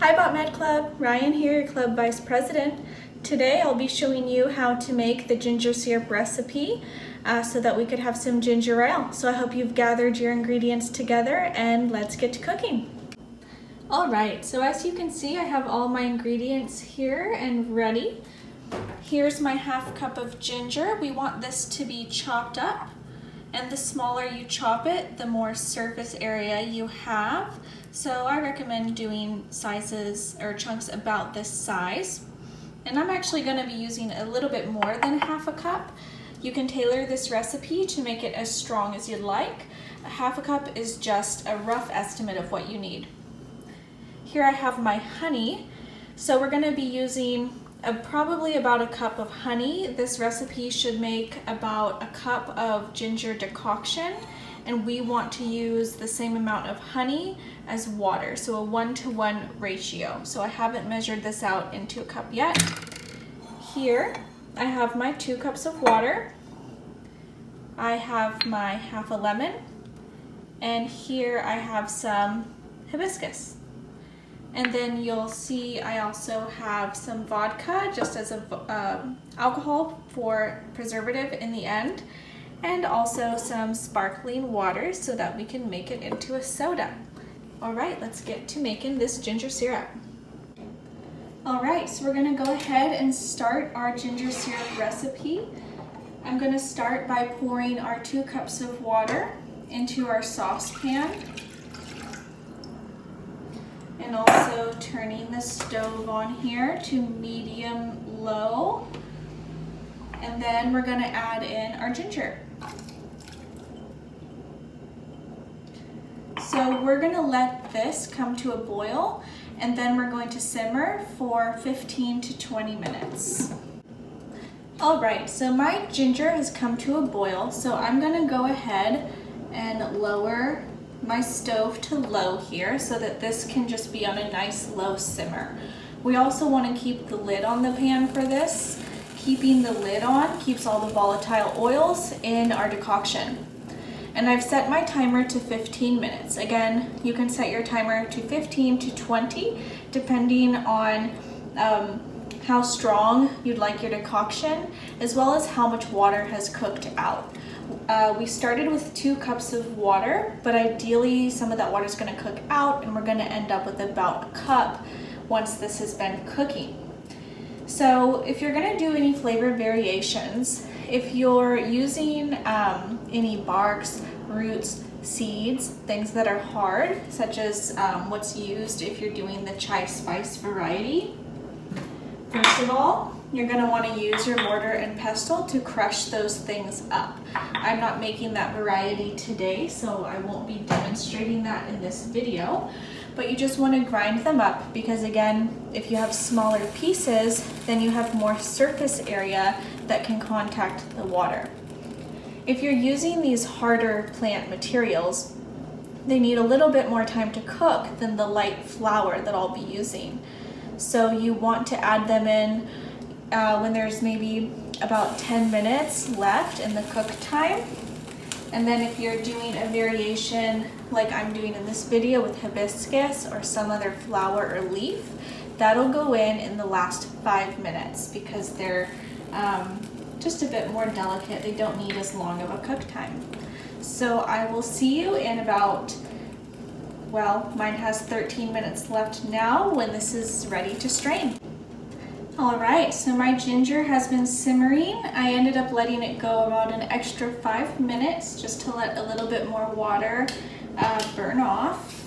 Hi Botmed Club, Ryan here, your club vice president. Today I'll be showing you how to make the ginger syrup recipe so that we could have some ginger ale. So I hope you've gathered your ingredients together and let's get to cooking. Alright, so as you can see I have all my ingredients here and ready. Here's my ½ cup of ginger. We want this to be chopped up. And the smaller you chop it, the more surface area you have. So I recommend doing sizes or chunks about this size. And I'm actually going to be using a little bit more than ½ cup. You can tailor this recipe to make it as strong as you'd like. ½ cup is just a rough estimate of what you need. Here I have my honey. So we're going to be using probably about a cup of honey. This recipe should make about a cup of ginger decoction, and we want to use the same amount of honey as water, so a 1-to-1 ratio. So I haven't measured this out into a cup yet. Here I have my 2 cups of water. I have my ½ a lemon, and here I have some hibiscus. And then you'll see I also have some vodka just as alcohol for preservative in the end, and also some sparkling water so that we can make it into a soda. Alright, let's get to making this ginger syrup. Alright, so we're going to go ahead and start our ginger syrup recipe. I'm going to start by pouring our 2 cups of water into our saucepan, and also turning the stove on here to medium-low. And then we're going to add in our ginger. So we're going to let this come to a boil, and then we're going to simmer for 15 to 20 minutes. Alright, so my ginger has come to a boil, so I'm going to go ahead and lower my stove to low here so that this can just be on a nice low simmer. We also want to keep the lid on the pan for this. Keeping the lid on keeps all the volatile oils in our decoction. And I've set my timer to 15 minutes. Again, you can set your timer to 15 to 20 depending on how strong you'd like your decoction, as well as how much water has cooked out. We started with 2 cups of water, but ideally some of that water is going to cook out and we're going to end up with about a cup once this has been cooking. So if you're going to do any flavor variations, if you're using any barks, roots, seeds, things that are hard, such as what's used if you're doing the chai spice variety, first of all, you're going to want to use your mortar and pestle to crush those things up. I'm not making that variety today, so I won't be demonstrating that in this video, but you just want to grind them up because, again, if you have smaller pieces, then you have more surface area that can contact the water. If you're using these harder plant materials, they need a little bit more time to cook than the light flour that I'll be using. So you want to add them in when there's maybe about 10 minutes left in the cook time. And then if you're doing a variation like I'm doing in this video with hibiscus or some other flower or leaf, that'll go in the last 5 minutes because they're just a bit more delicate. They don't need as long of a cook time. So I will see you in about, well, mine has 13 minutes left now when this is ready to strain. Alright, so my ginger has been simmering. I ended up letting it go about an extra 5 minutes just to let a little bit more water burn off.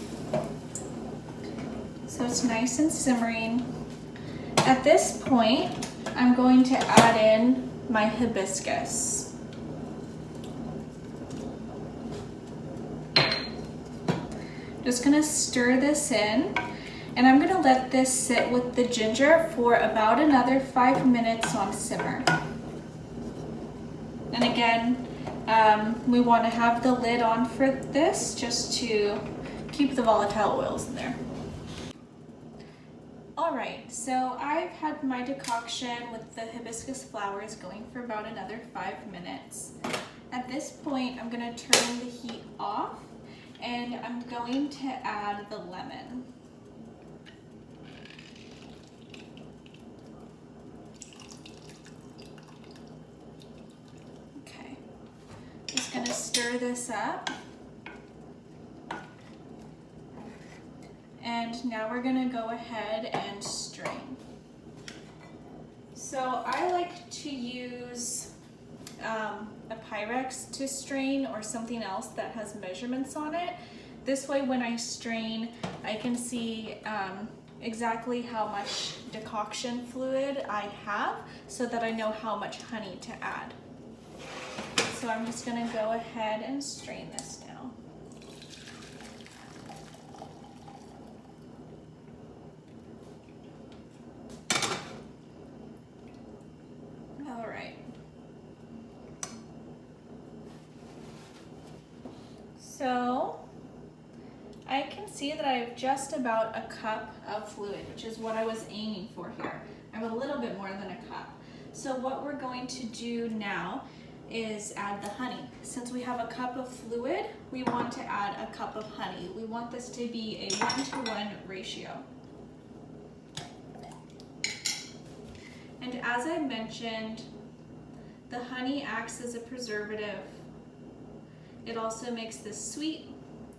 So it's nice and simmering. At this point, I'm going to add in my hibiscus. Just going to stir this in. And I'm going to let this sit with the ginger for about another 5 minutes on simmer. And again, we want to have the lid on for this just to keep the volatile oils in there. Alright, so I've had my decoction with the hibiscus flowers going for about another 5 minutes. At this point, I'm going to turn the heat off and I'm going to add the lemon. stir this up. And now we're gonna go ahead and strain. So I like to use a Pyrex to strain, or something else that has measurements on it. This way when I strain, I can see exactly how much decoction fluid I have, so that I know how much honey to add. So I'm just gonna go ahead and strain this now. All right. So I can see that I have just about a cup of fluid, which is what I was aiming for here. I have a little bit more than a cup. So what we're going to do now is add the honey. Since we have a cup of fluid, we want to add a cup of honey. We want this to be a 1-to-1 ratio. And as I mentioned, the honey acts as a preservative. It also makes this sweet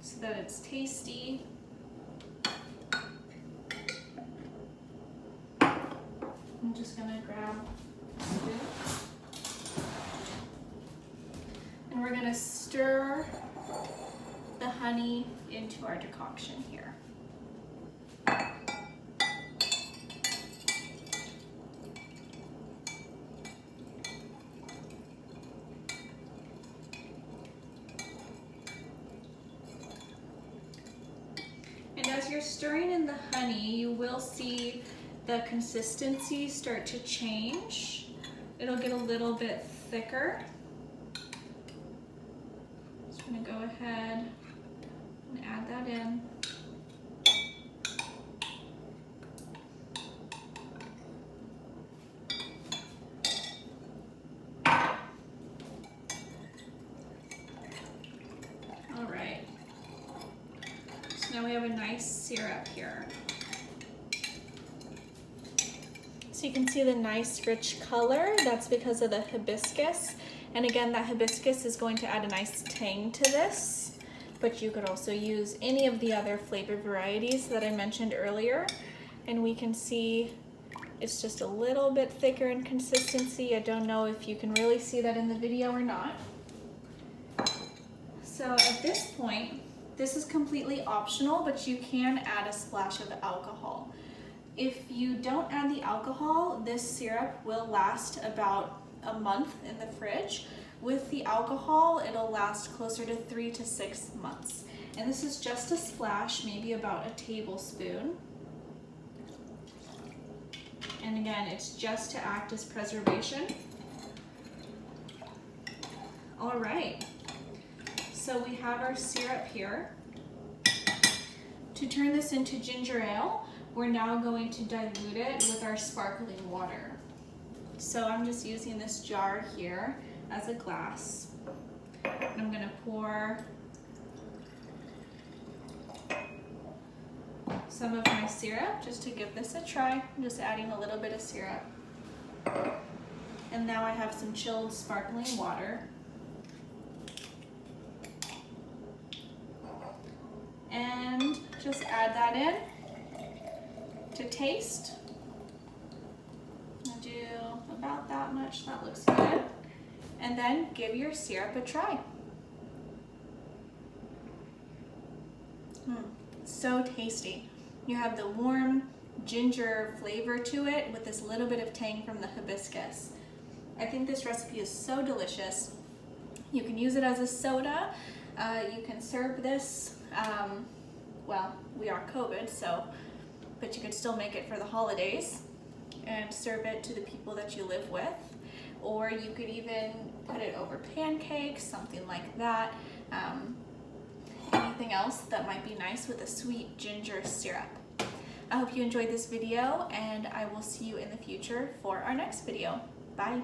so that it's tasty. I'm just gonna grab a spoon. And we're gonna stir the honey into our decoction here. And as you're stirring in the honey, you will see the consistency start to change. It'll get a little bit thicker. Just gonna go ahead and add that in. All right. So now we have a nice syrup here. So you can see the nice rich color. That's because of the hibiscus. And again, that hibiscus is going to add a nice tang to this, but you could also use any of the other flavor varieties that I mentioned earlier. And we can see it's just a little bit thicker in consistency. I don't know if you can really see that in the video or not. So at this point, this is completely optional, but you can add a splash of alcohol. If you don't add the alcohol, this syrup will last about a month in the fridge. With the alcohol, it'll last closer to 3 to 6 months. And this is just a splash, maybe about a tablespoon. And again, it's just to act as preservation. All right, so we have our syrup here. To turn this into ginger ale, we're now going to dilute it with our sparkling water. So I'm just using this jar here as a glass. And I'm gonna pour some of my syrup just to give this a try. I'm just adding a little bit of syrup. And now I have some chilled sparkling water. And just add that in to taste. I'll do about that much, that looks good. And then give your syrup a try. So tasty. You have the warm ginger flavor to it with this little bit of tang from the hibiscus. I think this recipe is so delicious. You can use it as a soda. You can serve this, well, we are COVID, so, but you could still make it for the holidays and serve it to the people that you live with. Or you could even put it over pancakes, something like that. Anything else that might be nice with a sweet ginger syrup. I hope you enjoyed this video, and I will see you in the future for our next video. Bye.